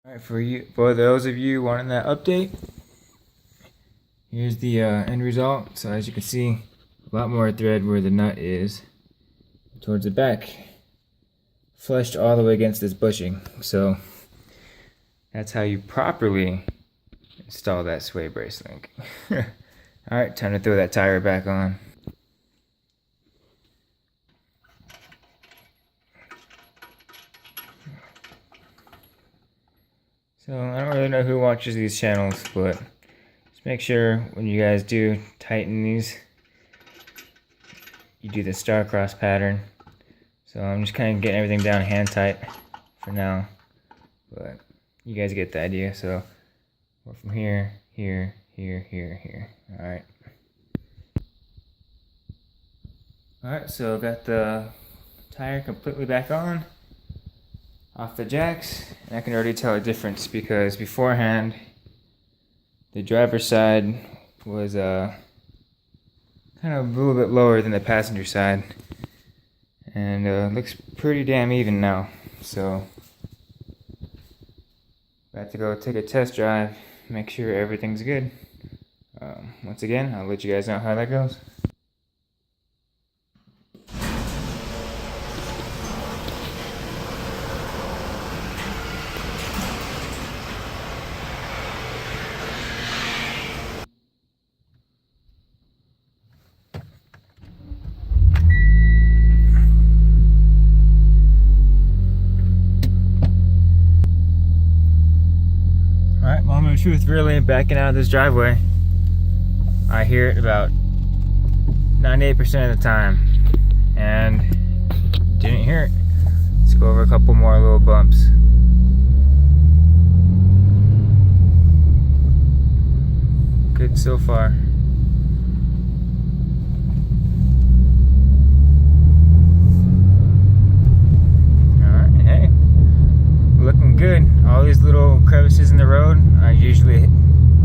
Alright, for those of you wanting that update, here's the end result. So as you can see, a lot more thread where the nut is towards the back, flushed all the way against this bushing. So that's how you properly install that sway brace link. Alright, time to throw that tire back on. So I don't really know who watches these channels, but just make sure when you guys do tighten these, you do the star-cross pattern. So I'm just kind of getting everything down hand tight for now, but you guys get the idea. So we're from here, here, here, here, here. Alright. Alright, so got the tire completely back on, off the jacks, and I can already tell a difference because beforehand the driver's side was kind of a little bit lower than the passenger side, and looks pretty damn even now. So about to go take a test drive, make sure everything's good. Once again, I'll let you guys know how that goes. Alright, moment of truth, really backing out of this driveway. I hear it about 98% of the time, and didn't hear it. Let's go over a couple more little bumps. Good so far. Alright, hey, looking good. All these little crevices in the road,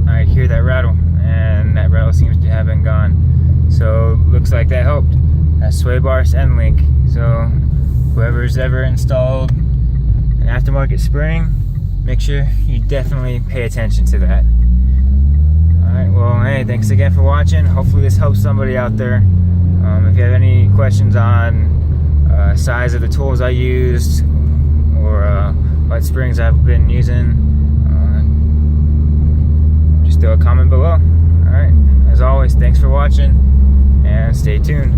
I hear that rattle, and that rattle seems to have been gone. So looks like that helped. That sway bar end link. So whoever's ever installed an aftermarket spring, make sure you definitely pay attention to that. Alright, well, hey, thanks again for watching. Hopefully this helps somebody out there. If you have any questions on size of the tools I used, or what springs I've been using, just throw a comment below. Alright, as always, thanks for watching, and stay tuned.